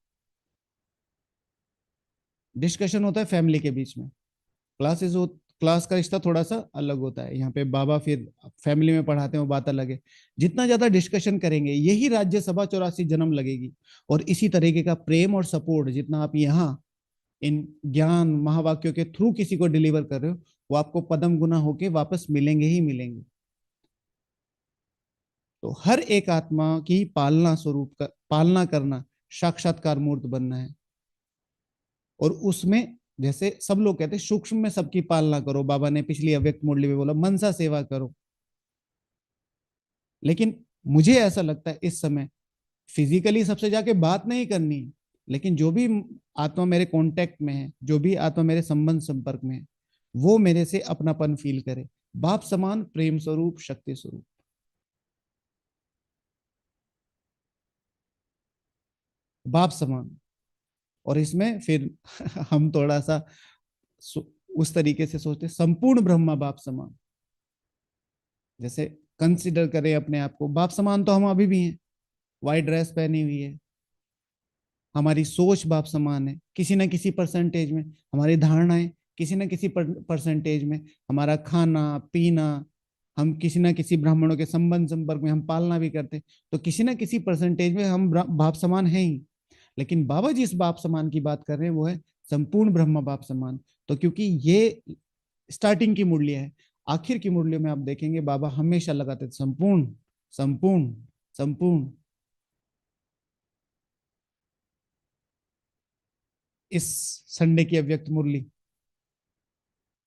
डिस्कशन होता है फैमिली के बीच में। क्लासेस हो, क्लास का रिश्ता थोड़ा सा अलग होता है, यहाँ पे बाबा फिर फैमिली में पढ़ाते हैं, वो बात अलग है। जितना ज्यादा डिस्कशन करेंगे यही राज्यसभा 84 जन्म लगेगी। और इसी तरीके का प्रेम और सपोर्ट जितना आप यहाँ इन ज्ञान महावाक्यों के थ्रू किसी को डिलीवर कर रहे हो, वो आपको पदम गुना होके वापस मिलेंगे ही मिलेंगे। तो हर एक आत्मा की पालना स्वरूप का पालना करना, साक्षात्कार मूर्त बनना है। और उसमें जैसे सब लोग कहते हैं सूक्ष्म में सबकी पालना करो, बाबा ने पिछली अव्यक्त मुरली में बोला मनसा सेवा करो। लेकिन मुझे ऐसा लगता है इस समय फिजिकली सबसे जाके बात नहीं करनी है, लेकिन जो भी आत्मा मेरे कांटेक्ट में है, जो भी आत्मा मेरे संबंध संपर्क में है, वो मेरे से अपनापन फील करे। बाप समान प्रेम स्वरूप शक्ति स्वरूप, बाप समान। और इसमें फिर हम थोड़ा सा उस तरीके से सोचते, संपूर्ण ब्रह्मा बाप समान। जैसे कंसिडर करें अपने आप को बाप समान, तो हम अभी भी हैं, व्हाइट ड्रेस पहनी हुई है, हमारी सोच बाप समान है किसी ना किसी परसेंटेज में, हमारी धारणाएं किसी ना किसी परसेंटेज में, हमारा खाना पीना, हम किसी ना किसी ब्राह्मणों के संबंध संपर्क में हम पालना भी करते, तो किसी ना किसी परसेंटेज में हम बाप समान है ही। लेकिन बाबा जी इस बाप समान की बात कर रहे हैं, वो है संपूर्ण ब्रह्म बाप समान। तो क्योंकि ये स्टार्टिंग की मुरलियां है, आखिर की मुरलियों में आप देखेंगे बाबा हमेशा लगाते थे संपूर्ण, संपूर्ण, संपूर्ण। इस संडे की अव्यक्त मुरली,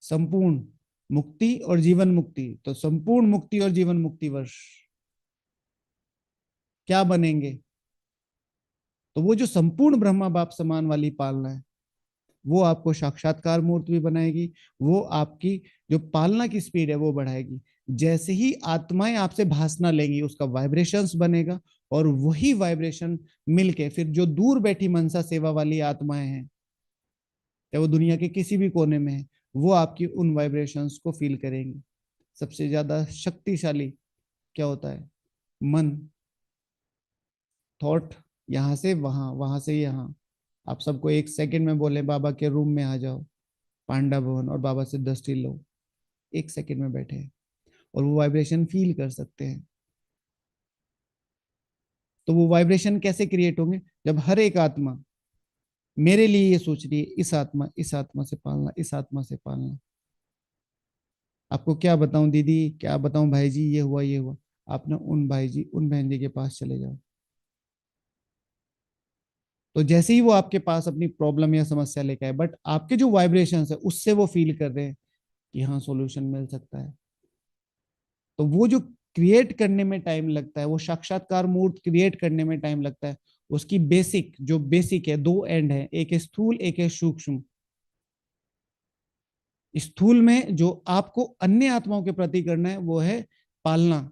संपूर्ण मुक्ति और जीवन मुक्ति, तो संपूर्ण मुक्ति और जीवन मुक्ति वर्ष क्या बनेंगे? तो वो जो संपूर्ण ब्रह्मा बाप समान वाली पालना है, वो आपको साक्षात्कार मूर्त भी बनाएगी, वो आपकी जो पालना की स्पीड है वो बढ़ाएगी। जैसे ही आत्माएं आपसे भासना लेंगी उसका वाइब्रेशंस बनेगा, और वही वाइब्रेशन मिलके फिर जो दूर बैठी मनसा सेवा वाली आत्माएं हैं, या वो दुनिया के किसी भी कोने में है, वो आपकी उन वाइब्रेशंस को फील करेंगी। सबसे ज्यादा शक्तिशाली क्या होता है? मन, थॉट, यहाँ से वहां, वहां से यहाँ। आप सबको एक सेकंड में बोले बाबा के रूम में आ जाओ, पांडा भवन, और बाबा से दृष्टि लो, एक सेकंड में बैठे हैं, और वो वाइब्रेशन फील कर सकते हैं। तो वो वाइब्रेशन कैसे क्रिएट होंगे? जब हर एक आत्मा मेरे लिए ये सोच रही है, इस आत्मा से पालना, इस आत्मा से पालना, आपको क्या बताऊं दीदी, क्या बताऊं भाई जी, ये हुआ ये हुआ। आप ना उन भाई जी उन बहन जी के पास चले जाओ। तो जैसे ही वो आपके पास अपनी प्रॉब्लम या समस्या लेकर आए, बट आपके जो वाइब्रेशंस है उससे वो फील कर रहे हैं कि हाँ सॉल्यूशन मिल सकता है। तो वो जो क्रिएट करने में टाइम लगता है, वो साक्षात्कार मूर्त क्रिएट करने में टाइम लगता है। उसकी बेसिक जो बेसिक है, दो एंड है, एक है स्थूल एक है सूक्ष्म। स्थूल में जो आपको अन्य आत्माओं के प्रति करना है वो है पालना,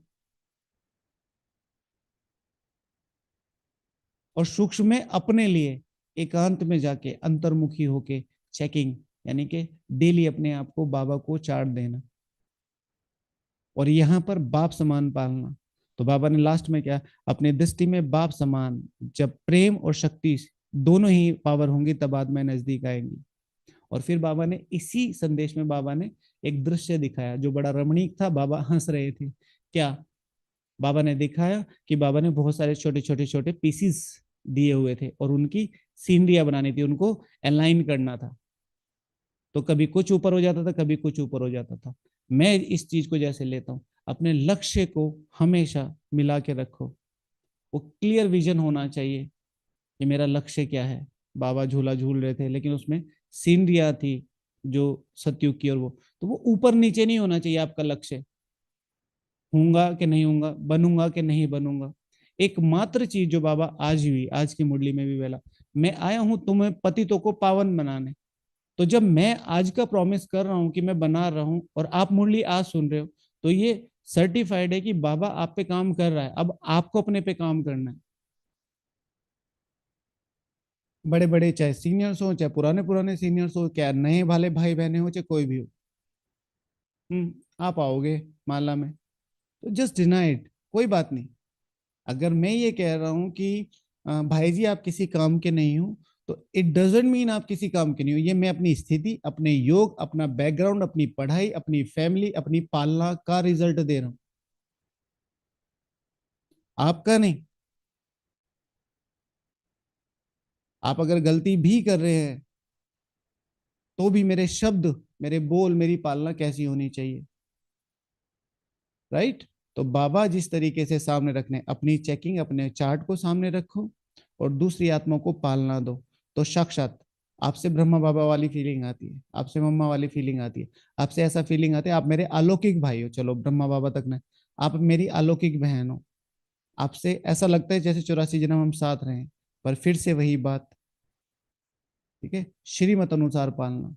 और सूक्ष्म में अपने लिए एकांत में जाके अंतर्मुखी होके चेकिंग, यानी कि डेली अपने आप को बाबा को चार्ट देना, और यहाँ पर बाप समान पालना। तो बाबा ने लास्ट में क्या, अपनी दृष्टि में बाप समान, जब प्रेम और शक्ति दोनों ही पावर होंगी तब आत्मा नजदीक आएंगी। और फिर बाबा ने इसी संदेश में बाबा ने एक दृश्य दिखाया जो बड़ा रमणीक था। बाबा हंस रहे थे। क्या बाबा ने दिखाया कि बाबा ने बहुत सारे छोटे छोटे छोटे पीसीस दिए हुए थे और उनकी सीनरियां बनानी थी, उनको अलाइन करना था। तो कभी कुछ ऊपर हो जाता था, कभी कुछ ऊपर हो जाता था। मैं इस चीज को जैसे लेता हूँ, अपने लक्ष्य को हमेशा मिला के रखो। वो क्लियर विजन होना चाहिए कि मेरा लक्ष्य क्या है। बाबा झूला झूल रहे थे लेकिन उसमें सीनरियां थी जो सतयुग की, और वो तो वो ऊपर नीचे नहीं होना चाहिए आपका लक्ष्य। हूंगा कि नहीं हूंगा, बनूंगा कि नहीं बनूंगा। एकमात्र चीज जो बाबा आज हुई, आज की मुरली में भी बोला, मैं आया हूं तुम्हें पतितों को पावन बनाने। तो जब मैं आज का प्रॉमिस कर रहा हूं कि मैं बना रहा हूं और आप मुरली आज सुन रहे हो, तो ये सर्टिफाइड है कि बाबा आप पे काम कर रहा है। अब आपको अपने पे काम करना है। बड़े बड़े चाहे सीनियर्स हो, चाहे पुराने पुराने सीनियर्स हो, क्या नए वाले भाई बहने हो, चाहे कोई भी हो, आप आओगे माला में, तो जस्ट डिनाई इट, कोई बात नहीं। अगर मैं ये कह रहा हूं कि भाई जी आप किसी काम के नहीं हो, तो इट डजेंट मीन आप किसी काम के नहीं हो। ये मैं अपनी स्थिति, अपने योग, अपना बैकग्राउंड, अपनी पढ़ाई, अपनी फैमिली, अपनी पालना का रिजल्ट दे रहा हूं, आपका नहीं। आप अगर गलती भी कर रहे हैं तो भी मेरे शब्द, मेरे बोल, मेरी पालना कैसी होनी चाहिए, राइट। तो बाबा जिस तरीके से सामने रखने, अपनी चेकिंग, अपने चार्ट को सामने रखो और दूसरी आत्मा को पालना दो। तो साक्षात आपसे ब्रह्मा बाबा वाली फीलिंग आती है, आपसे मम्मा वाली फीलिंग आती है, आपसे ऐसा फीलिंग आती है आप मेरे अलौकिक भाई हो। चलो ब्रह्मा बाबा तक नहीं, आप मेरी अलौकिक बहन हो। आपसे ऐसा लगता है जैसे 84 जन्म हम साथ रहे। पर फिर से वही बात, ठीक है, श्रीमत अनुसार पालना।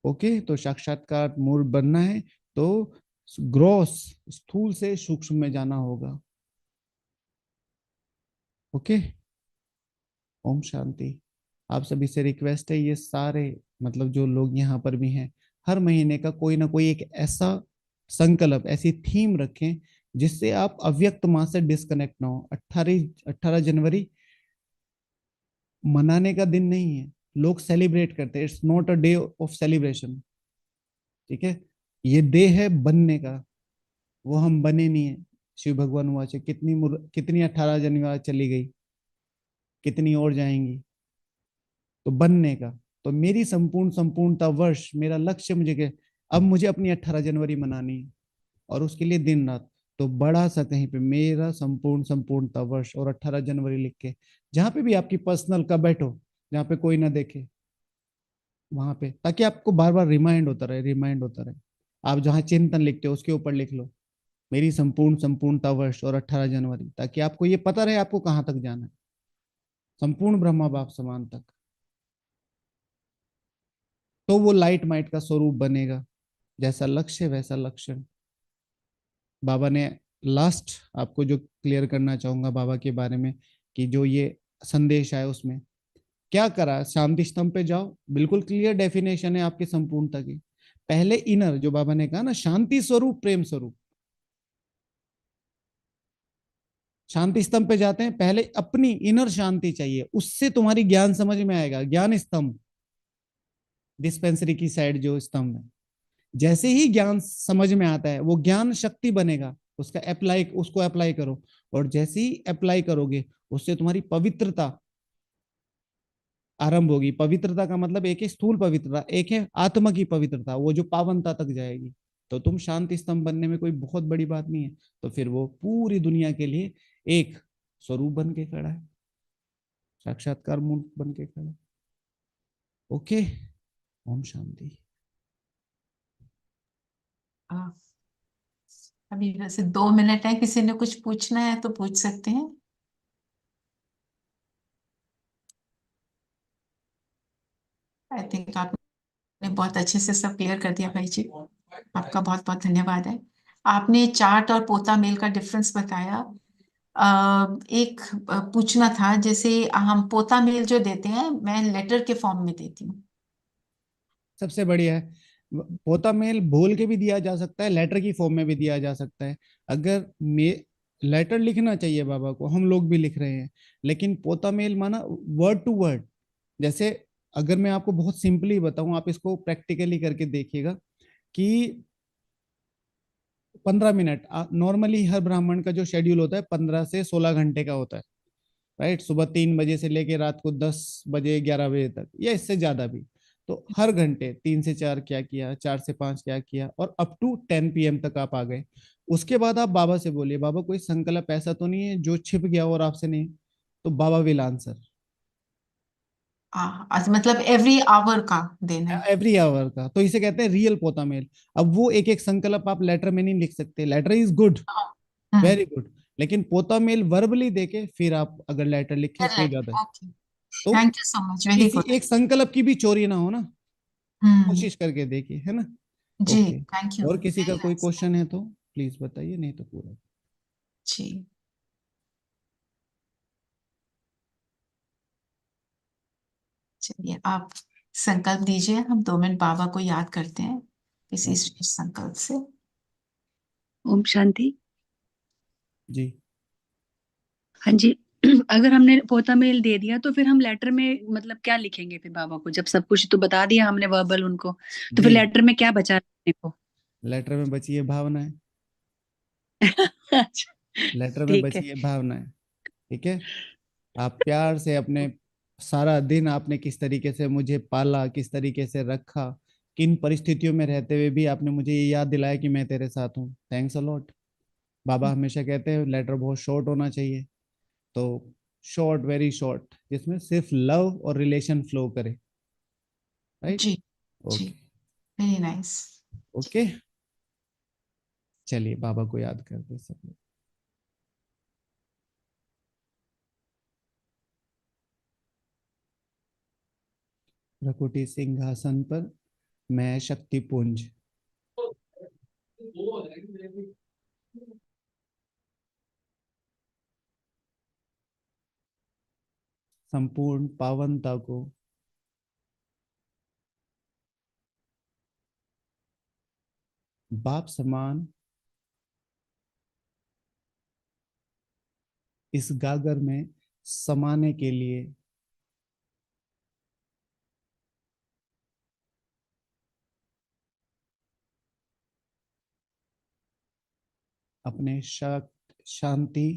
ओके, तो साक्षात्कार मूर्त बनना है तो ग्रॉस, स्थूल से सूक्ष्म में जाना होगा। ओके, ओम शांति। आप सभी से रिक्वेस्ट है, ये सारे मतलब जो लोग यहाँ पर भी हैं, हर महीने का कोई ना कोई एक ऐसा संकल्प, ऐसी थीम रखें जिससे आप अव्यक्त माह से डिस्कनेक्ट ना हो। 18 जनवरी मनाने का दिन नहीं है, लोग सेलिब्रेट करते हैं, it's not a day of celebration. ठीक है, ये डे है बनने का, वो हम बने नहीं है। शिव भगवान हुआ से कितनी 18 जनवरी चली गई, कितनी और जाएंगी, तो बनने का। तो मेरी संपूर्ण संपूर्णता वर्ष, मेरा लक्ष्य मुझे के, अब मुझे अपनी 18 जनवरी मनानी है, और उसके लिए दिन रात। तो बड़ा सा कहीं पे मेरा संपूर्ण संपूर्णता वर्ष और 18 जनवरी लिख के, जहां पे भी आपकी पर्सनल का बैठो, जहाँ पे कोई ना देखे, वहां पे, ताकि आपको बार बार रिमाइंड होता रहे, रिमाइंड होता रहे। आप जहाँ चिंतन लिखते हो उसके ऊपर लिख लो मेरी संपूर्ण संपूर्णता वर्ष और 18 जनवरी, ताकि आपको ये पता रहे आपको कहाँ तक जाना है, संपूर्ण ब्रह्मा बाप समान तक। तो वो लाइट माइट का स्वरूप बनेगा, जैसा लक्ष्य वैसा लक्षण। बाबा ने लास्ट आपको जो क्लियर करना चाहूंगा बाबा के बारे में, कि जो ये संदेश आया उसमें क्या करा, शांति स्तंभ पे जाओ, बिल्कुल क्लियर डेफिनेशन है आपकी संपूर्णता की। पहले इनर, जो बाबा ने कहा ना, शांति स्वरूप प्रेम स्वरूप, शांति स्तंभ पे जाते हैं, पहले अपनी इनर शांति चाहिए, उससे तुम्हारी ज्ञान समझ में आएगा। ज्ञान स्तंभ, डिस्पेंसरी की साइड जो स्तंभ है, जैसे ही ज्ञान समझ में आता है वो ज्ञान शक्ति बनेगा, उसका अप्लाई, उसको अप्लाई करो। और जैसे ही अप्लाई करोगे उससे तुम्हारी पवित्रता, आरंभ होगी। पवित्रता का मतलब एक है स्थूल पवित्रता, एक है आत्मा की पवित्रता, वो जो पावनता तक जाएगी। तो तुम शांति स्तंभ बनने में कोई बहुत बड़ी बात नहीं है। तो फिर वो पूरी दुनिया के लिए एक स्वरूप बन के खड़ा है, साक्षात्कार मूर्त बन के खड़ा है। ओके। ओम शांति। हाँ, अभी वैसे 2 मिनट है, किसी ने कुछ पूछना है तो पूछ सकते हैं। आई थिंक आपने बहुत अच्छे से सब क्लियर कर दिया भाई जी। आपका बहुत बहुत धन्यवाद है। आपने चार्ट और पोता मेल का डिफरेंस बताया। एक पूछना था, जैसे हम पोता मेल जो देते हैं, मैं लेटर के फॉर्म में देती हूँ। सबसे बढ़िया है। पोता मेल बोल के भी दिया जा सकता है, लेटर की फॉर्म में भी दिया जा सकता है। अगर मे लेटर लिखना चाहिए बाबा को, हम लोग भी लिख रहे हैं, लेकिन पोता मेल माना वर्ड टू वर्ड। जैसे अगर मैं आपको बहुत सिंपली बताऊं, आप इसको प्रैक्टिकली करके देखिएगा कि 15 मिनट, नॉर्मली हर ब्राह्मण का जो शेड्यूल होता है 15 से 16 घंटे का होता है, राइट। सुबह 3 बजे से लेके रात को 10 बजे 11 बजे तक, या इससे ज्यादा भी। तो हर घंटे 3 से 4 क्या किया, 4 से 5 क्या किया, और अप टू 10 PM तक आप आ गए। उसके बाद आप बाबा से बोलिए, बाबा कोई संकल्प ऐसा तो नहीं है जो छिप गया और आपसे नहीं। तो बाबा विल आंसर। अच्छा, मतलब एवरी आवर का देना है। एवरी आवर का, तो इसे कहते हैं रियल पोता मेल। अब वो एक एक संकल्प आप लेटर में नहीं लिख सकते, लेटर इज गुड, हाँ। हम्म। वेरी गुड, लेकिन पोता मेल वर्बली देके फिर आप अगर लेटर लिखे कर तो ज्यादा है। लेते, ओके। तो thank you so much, very किसी गुड। एक संकल्प की भी चोरी ना हो ना, हम्म। कोशिश करके देखिए, है ना। जी, ओके। थैंक यू, और किसी का वेरी कोई नाइस। क्वेश्चन है तो प्लीज बताइए, नहीं तो पूरा। जी, चलिए आप संकल्प दीजिए, हम 2 मिनट बाबा को याद करते हैं किसी ओके संकल्प से। ओम शांति। जी। हाँ जी। अगर हमने पोता मेल दे दिया तो फिर हम लेटर में मतलब क्या लिखेंगे फिर बाबा को? जब सब कुछ तो बता दिया हमने वर्बल उनको, तो फिर जी, लेटर में क्या बचा लिखने को? लेटर में बची है भावनाएं। अच्छा, लेटर में ठीक है। बची है भावनाएं। ठीक है। आप प्यार से अपने, सारा दिन आपने किस तरीके से मुझे पाला, किस तरीके से रखा, किन परिस्थितियों में रहते हुए भी आपने मुझे ये याद दिलाया कि मैं तेरे साथ हूँ, थैंक्स अ लॉट। बाबा हमेशा कहते हैं लेटर बहुत शॉर्ट होना चाहिए। तो शॉर्ट, वेरी शॉर्ट, जिसमें सिर्फ लव और रिलेशन फ्लो करे, राइट। जी। जी, ओके। Very nice. ओके। चलिए बाबा को याद करते सब लोग। प्रकृति सिंहासन पर, मैं शक्ति पुंज, संपूर्ण पावनता को बाप समान इस गागर में समाने के लिए अपने शांति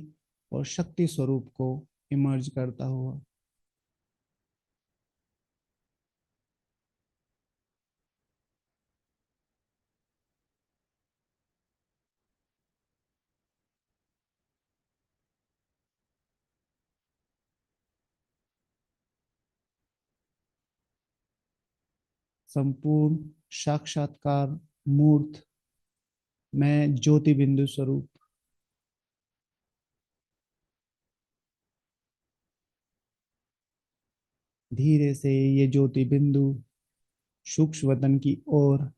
और शक्ति स्वरूप को इमर्ज करता हुआ संपूर्ण साक्षात्कार मूर्त, मैं ज्योति बिंदु स्वरूप धीरे से ये ज्योति बिंदु सूक्ष्म वतन की ओर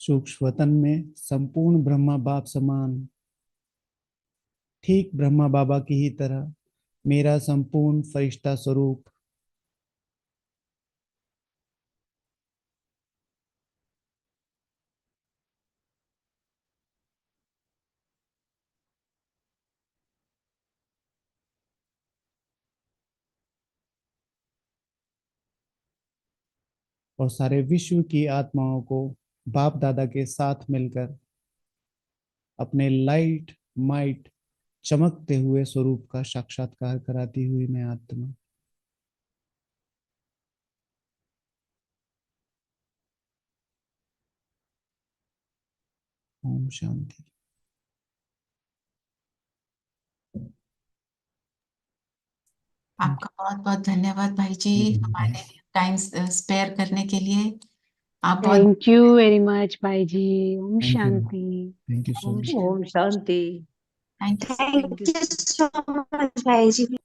सूक्ष्म वतन में संपूर्ण ब्रह्मा बाप समान, ठीक ब्रह्मा बाबा की ही तरह मेरा संपूर्ण फरिश्ता स्वरूप और सारे विश्व की आत्माओं को बाप दादा के साथ मिलकर अपने लाइट माइट चमकते हुए स्वरूप का साक्षात्कार कराती हुई मैं आत्मा ओम शांति। आपका बहुत बहुत धन्यवाद भाई जी, हमारे टाइम स्पेयर करने के लिए। आप बहुत थैंक यू वेरी मच भाई जी। ओम Thank you. शांति। Thank you so much. ओम शांति। Thank you. Thank you thank so you much, भाई जी।